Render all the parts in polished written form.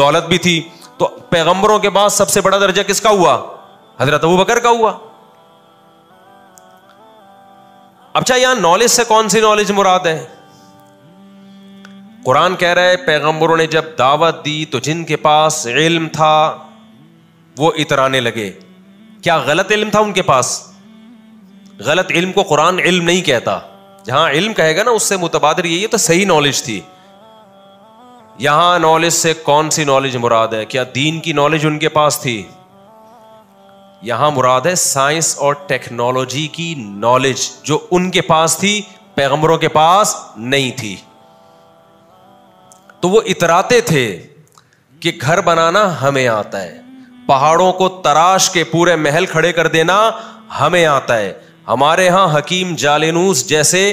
دولت بھی تھی. تو پیغمبروں کے بعد سب سے بڑا درجہ کس کا ہوا؟ حضرت ابوبکر کا ہوا. اچھا یہاں نالج سے کون سی نالج مراد ہے؟ قرآن کہہ رہا ہے پیغمبروں نے جب دعوت دی تو جن کے پاس علم تھا وہ اترانے لگے. کیا غلط علم تھا ان کے پاس؟ غلط علم کو قرآن علم نہیں کہتا. جہاں علم کہے گا نا اس سے متبادر یہی ہے تو صحیح نالج تھی. یہاں نالج سے کون سی نالج مراد ہے؟ کیا دین کی نالج ان کے پاس تھی؟ یہاں مراد ہے سائنس اور ٹیکنالوجی کی نالج جو ان کے پاس تھی, پیغمبروں کے پاس نہیں تھی. تو وہ اتراتے تھے کہ گھر بنانا ہمیں آتا ہے, پہاڑوں کو تراش کے پورے محل کھڑے کر دینا ہمیں آتا ہے. ہمارے ہاں حکیم جالینوس جیسے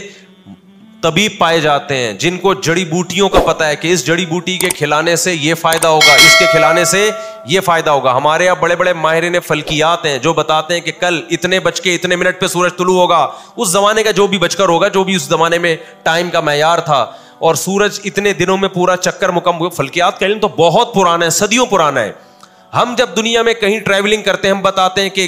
طبیب پائے جاتے ہیں جن کو جڑی بوٹیوں کا پتہ ہے کہ اس جڑی بوٹی کے کھلانے سے یہ فائدہ ہوگا, اس کے کھلانے سے یہ فائدہ ہوگا. ہمارے یہاں بڑے بڑے ماہرین فلکیات ہیں جو بتاتے ہیں کہ کل اتنے بج کے اتنے منٹ پہ سورج طلوع ہوگا, اس زمانے کا جو بھی بج کر ہوگا, جو بھی اس زمانے میں ٹائم کا معیار تھا, اور سورج اتنے دنوں میں پورا چکر مکمل. فلکیات کا علم تو بہت پرانا ہے, صدیوں پرانا ہے. ہم جب دنیا میں کہیں ٹریولنگ کرتے ہیں ہم بتاتے ہیں کہ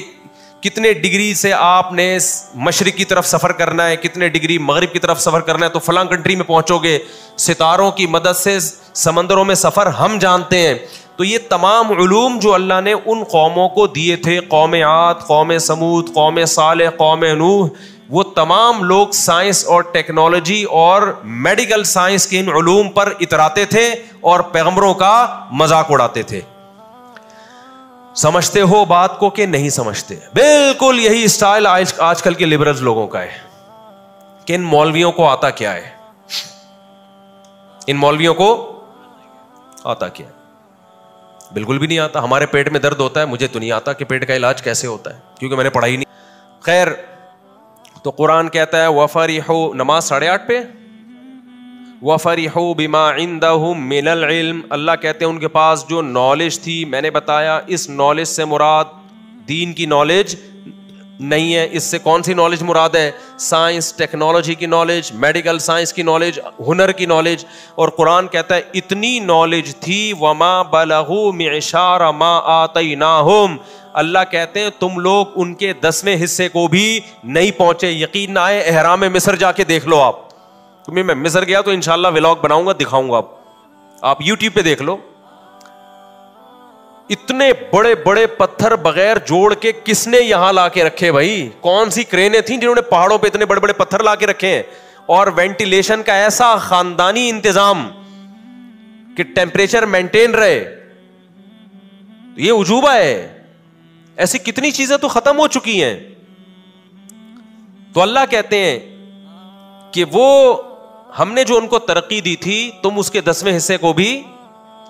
کتنے ڈگری سے آپ نے مشرق کی طرف سفر کرنا ہے, کتنے ڈگری مغرب کی طرف سفر کرنا ہے تو فلاں کنٹری میں پہنچو گے. ستاروں کی مدد سے سمندروں میں سفر ہم جانتے ہیں. تو یہ تمام علوم جو اللہ نے ان قوموں کو دیے تھے, قوم عاد, قوم سمود, قوم صالح, قوم نوح, وہ تمام لوگ سائنس اور ٹیکنالوجی اور میڈیکل سائنس کے ان علوم پر اتراتے تھے اور پیغمبروں کا مذاق اڑاتے تھے. سمجھتے ہو بات کو کہ نہیں سمجھتے؟ بالکل یہی اسٹائل آج کل کے لبرلز لوگوں کا ہے کہ ان مولویوں کو آتا کیا ہے, ان مولویوں کو آتا کیا ہے؟ بالکل بھی نہیں آتا. ہمارے پیٹ میں درد ہوتا ہے, مجھے تو نہیں آتا کہ پیٹ کا علاج کیسے ہوتا ہے کیونکہ میں نے پڑھائی نہیں. خیر, تو قرآن کہتا ہے وَفَرِحُوا, نماز 8:30 پہ, وَفَرِحُوا بِمَا عِندَهُم مِّنَ الْعِلْمِ, اللہ کہتے ہیں ان کے پاس جو نالج تھی, میں نے بتایا اس نالج سے مراد دین کی نالج نہیں ہے. اس سے کون سی نالج مراد ہے؟ سائنس ٹیکنالوجی کی نالج, میڈیکل سائنس کی نالج, ہنر کی نالج. اور قرآن کہتا ہے اتنی نالج تھی وَمَا بَلَغُوا مِعْشَارَ مَا آتَيْنَاهُمْ, اللہ کہتے ہیں تم لوگ ان کے 10ویں حصے کو بھی نہیں پہنچے. یقین نہ آئے احرام مصر جا کے دیکھ لو آپ. تمہیں میں مصر گیا تو انشاءاللہ ولاگ بناؤں گا, دکھاؤں گا, آپ یوٹیوب پہ دیکھ لو. اتنے بڑے بڑے پتھر بغیر جوڑ کے کس نے یہاں لا کے رکھے بھائی؟ کون سی کرینیں تھیں جنہوں نے پہاڑوں پہ اتنے بڑے بڑے پتھر لا کے رکھے ہیں؟ اور وینٹیلیشن کا ایسا خاندانی انتظام کہ ٹیمپریچر مینٹین رہے. یہ عجوبہ ہے. ایسی کتنی چیزیں تو ختم ہو چکی ہیں. تو اللہ کہتے ہیں کہ وہ ہم نے جو ان کو ترقی دی تھی تم اس کے 10ویں حصے کو بھی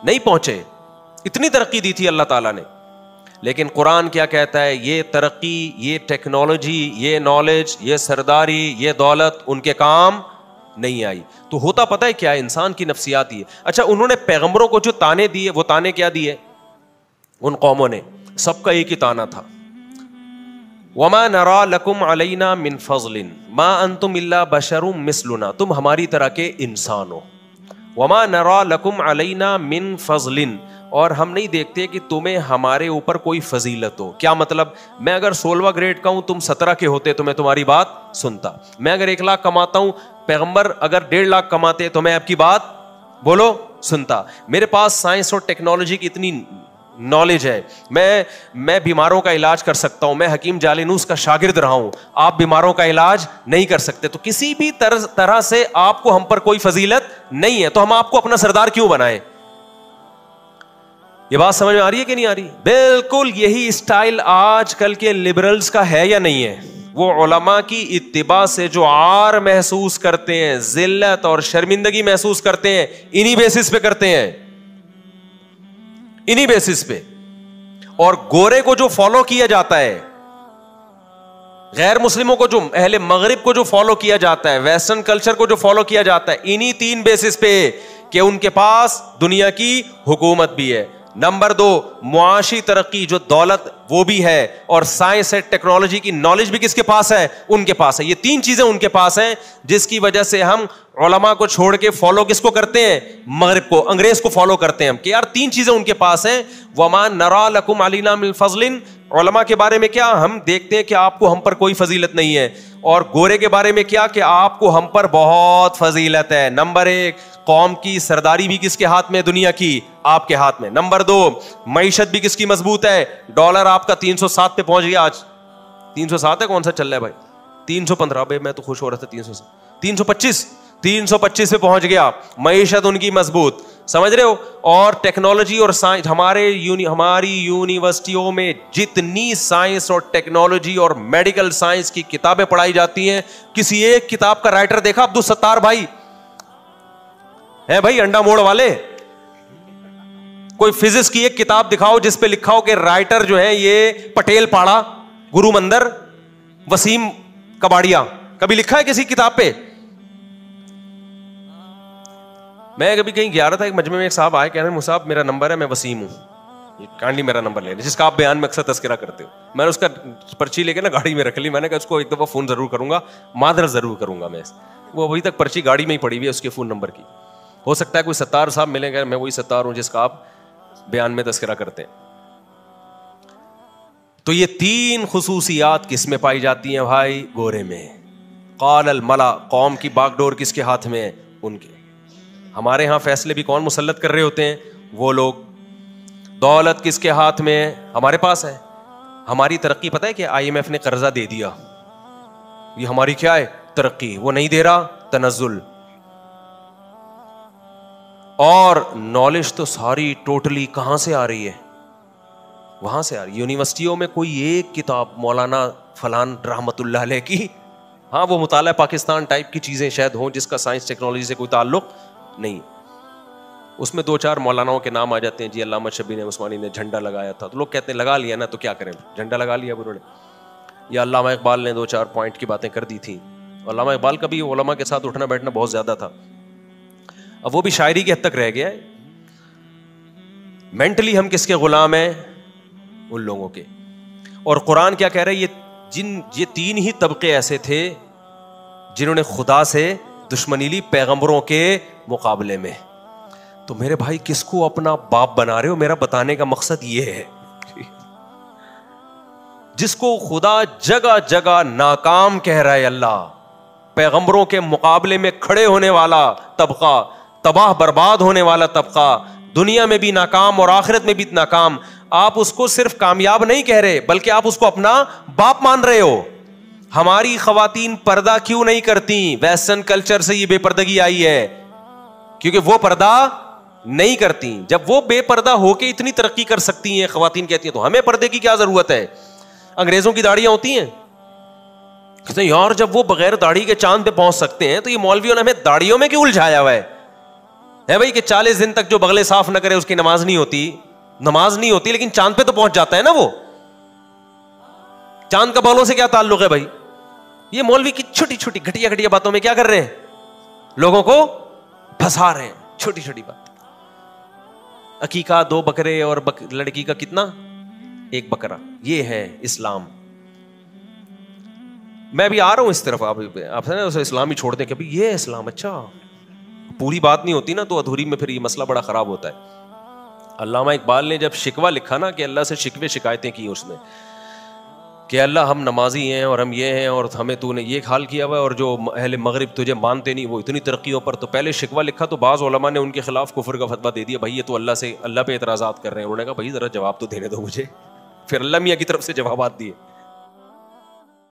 نہیں پہنچے. اتنی ترقی دی تھی اللہ تعالیٰ نے. لیکن قرآن کیا کہتا ہے؟ یہ ترقی, یہ ٹیکنالوجی, یہ نالج, یہ سرداری, یہ دولت ان کے کام نہیں آئی. تو ہوتا پتہ ہے کیا ہے؟ انسان کی نفسیات ہی ہے. اچھا, انہوں نے پیغمبروں کو جو تانے دیے وہ تانے کیا دیے ان قوموں نے؟ سب کا ایک ہی تانا تھا, وَمَا نَرَا لَكُمْ عَلَيْنَا مِنْ فَضْلٍ مَا أَنْتُمْ إِلَّا بَشَرٌ مِثْلُنَا, تم ہماری طرح کے انسان ہو. وَمَا نَرَا لَكُمْ عَلَيْنَا مِنْ فَضْلٍ, اور ہم نہیں دیکھتے کہ تمہیں ہمارے اوپر کوئی فضیلت ہو. کیا مطلب؟ میں اگر 16واں گریڈ کا ہوں, تم 17 کے ہوتے تو میں تمہاری بات سنتا. میں اگر 1 لاکھ کماتا ہوں, پیغمبر اگر 1.5 لاکھ کماتے تو میں آپ کی بات بولو سنتا. میرے پاس سائنس اور ٹیکنالوجی کی اتنی نالج ہے, میں بیماروں کا علاج کر سکتا ہوں. میں حکیم جالینوس کا شاگرد رہا ہوں, آپ بیماروں کا علاج نہیں کر سکتے. تو کسی بھی طرح سے آپ کو ہم پر کوئی فضیلت نہیں ہے, تو ہم آپ کو اپنا سردار کیوں بنائیں؟ یہ بات سمجھ میں آ رہی ہے کہ نہیں آ رہی؟ بالکل یہی اسٹائل آج کل کے لبرلز کا ہے یا نہیں ہے؟ وہ علماء کی اتباع سے جو عار محسوس کرتے ہیں, ذلت اور شرمندگی محسوس کرتے ہیں, انہی بیسس پہ کرتے ہیں, انہی بیسس پہ. اور گورے کو جو فالو کیا جاتا ہے, غیر مسلموں کو, جو اہل مغرب کو جو فالو کیا جاتا ہے, ویسٹرن کلچر کو جو فالو کیا جاتا ہے, انہی 3 بیسس پہ کہ ان کے پاس دنیا کی حکومت بھی ہے, نمبر 2 معاشی ترقی, جو دولت وہ بھی ہے, اور سائنس ہے, ٹیکنالوجی کی نالج بھی کس کے پاس ہے؟ ان کے پاس ہے. یہ 3 چیزیں ان کے پاس ہیں جس کی وجہ سے ہم علماء کو چھوڑ کے فالو کس کو کرتے ہیں؟ مغرب کو, انگریز کو فالو کرتے ہیں ہم, کہ یار 3 چیزیں ان کے پاس ہیں. وما نرا لکم علینا من فضل, علماء کے بارے میں کیا, ہم دیکھتے ہیں کہ آپ کو ہم پر کوئی فضیلت نہیں ہے, اور گورے کے بارے میں کیا, کہ آپ کو ہم پر بہت فضیلت ہے. نمبر 1 قوم کی سرداری بھی کس کے ہاتھ میں؟ دنیا کی, آپ کے ہاتھ میں. نمبر 2 معیشت بھی کس کی مضبوط ہے؟ ڈالر آپ کا 307 پہ پہنچ گیا آج. 307 ہے, کون سا چل رہا ہے بھائی؟ 315. بھائی میں تو خوش ہو رہا تھا. 325 پہ پہنچ گیا. معیشت ان کی مضبوط, سمجھ رہے ہو. اور ٹیکنالوجی اور سائنس, ہماری یونیورسٹیوں میں جتنی سائنس اور ٹیکنالوجی اور میڈیکل سائنس کی کتابیں پڑھائی جاتی ہیں, کسی ایک کتاب کا رائٹر دیکھا؟ عبدالستار بھائی ہے بھائی, انڈا موڑ والے, کوئی فزکس کی ایک کتاب دکھاؤ جس پہ لکھا ہو کہ رائٹر جو ہے یہ پٹیل پاڑا, گرو مندر, وسیم کباڑیا. کبھی لکھا ہے کسی کتاب پہ؟ میں کبھی کہیں گیا رہا تھا, ایک مجمع میں ایک صاحب آئے, کہہ رہے ہیں مصعب میرا نمبر ہے, میں وسیم ہوں, کائنڈلی میرا نمبر لے لیں, جس کا آپ بیان میں اکثر تذکرہ کرتے ہو. میں نے اس کا پرچی لے کے نا گاڑی میں رکھ لی. میں نے کہا اس کو ایک دفعہ فون ضرور کروں گا, معذرت ضرور کروں گا. میں وہ ابھی تک پرچی گاڑی میں ہی پڑی ہوئی ہے اس کے فون نمبر کی. ہو سکتا ہے کوئی ستار صاحب ملیں گے, میں وہی ستار ہوں جس کا آپ بیان میں تذکرہ کرتے ہیں. تو یہ 3 خصوصیات کس میں پائی جاتی ہیں بھائی؟ گورے میں. قال الملا, قوم کی باغ ڈور کس کے ہاتھ میں ہے؟ ان کے. ہمارے ہاں فیصلے بھی کون مسلط کر رہے ہوتے ہیں؟ وہ لوگ. دولت کس کے ہاتھ میں ہے؟ ہمارے پاس ہے. ہماری ترقی پتہ ہے کہ IMF نے قرضہ دے دیا, یہ ہماری کیا ہے؟ ترقی. وہ نہیں دے رہا, تنزل. اور نالج تو ساری ٹوٹلی کہاں سے آ رہی ہے؟ وہاں سے آ رہی ہے. یونیورسٹیوں میں کوئی ایک کتاب مولانا فلان رحمت اللہ علیہ کی, ہاں وہ مطالعہ پاکستان ٹائپ کی چیزیں شاید ہوں جس کا سائنس ٹیکنالوجی سے کوئی تعلق نہیں, اس میں 2-4 مولاناؤں کے نام آ جاتے ہیں. جی علامہ شبیر عثمانی نے جھنڈا لگایا تھا, تو لوگ کہتے ہیں لگا لیا نا, تو کیا کریں, جھنڈا لگا لیا انہوں نے. یا علامہ اقبال نے 2-4 پوائنٹ کی باتیں کر دی تھیں. علامہ اقبال کا بھی علماء کے ساتھ اٹھنا بیٹھنا بہت زیادہ تھا. اب وہ بھی شاعری کی حد تک رہ گیا ہے. مینٹلی ہم کس کے غلام ہیں؟ ان لوگوں کے. اور قرآن کیا کہہ رہا ہے؟ یہ 3 ہی طبقے ایسے تھے جنہوں نے خدا سے دشمنی لی پیغمبروں کے مقابلے میں. تو میرے بھائی کس کو اپنا باپ بنا رہے ہو؟ میرا بتانے کا مقصد یہ ہے, جس کو خدا جگہ جگہ ناکام کہہ رہا ہے, اللہ پیغمبروں کے مقابلے میں کھڑے ہونے والا طبقہ, تباہ برباد ہونے والا طبقہ, دنیا میں بھی ناکام اور آخرت میں بھی ناکام. آپ اس کو صرف کامیاب نہیں کہہ رہے بلکہ آپ اس کو اپنا باپ مان رہے ہو. ہماری خواتین پردہ کیوں نہیں کرتی؟ ویسٹرن کلچر سے یہ بے پردگی آئی ہے, کیونکہ وہ پردہ نہیں کرتی. جب وہ بے پردہ ہو کے اتنی ترقی کر سکتی ہیں, خواتین کہتی ہیں تو ہمیں پردے کی کیا ضرورت ہے؟ انگریزوں کی داڑیاں ہوتی ہیں, کہتے ہیں یار جب وہ بغیر داڑھی کے چاند پہ پہنچ سکتے ہیں تو یہ مولویوں نے ہمیں داڑھیوں میں کیوں الجھایا ہوا ہے بھائی, کہ 40 دن تک جو بغلیں صاف نہ کرے اس کی نماز نہیں ہوتی, لیکن چاند پہ تو پہنچ جاتا ہے نا. وہ چاند کا بالوں سے کیا تعلق ہے بھائی؟ یہ مولوی کی چھوٹی چھوٹی گھٹیا گھٹیا باتوں میں کیا کر رہے ہیں؟ لوگوں کو پھنسا رہے ہیں. چھوٹی چھوٹی بات. عقیقہ 2 بکرے اور لڑکی کا کتنا؟ 1 بکرا. یہ ہے اسلام. میں بھی آ رہا ہوں اس طرف. آپ اسلام ہی چھوڑ دیں کہ یہ ہے اسلام. اچھا پوری بات نہیں ہوتی نا, تو ادھوری میں پھر یہ مسئلہ بڑا خراب ہوتا ہے. علامہ اقبال نے جب شکوہ لکھا نا, کہ اللہ سے شکوے شکایتیں کی اس نے, کہ اللہ ہم نمازی ہیں اور ہم یہ ہیں اور ہمیں تو نے یہ حال کیا ہوا ہے, اور جو اہل مغرب تجھے مانتے نہیں وہ اتنی ترقیوں پر. تو پہلے شکوہ لکھا تو بعض علماء نے ان کے خلاف کفر کا فتویٰ دے دیا. بھائی یہ تو اللہ پہ اعتراضات کر رہے ہیں. انہوں نے کہا بھائی ذرا جواب تو دینے دو مجھے. پھر اللہ میاں کی طرف سے جوابات دیے.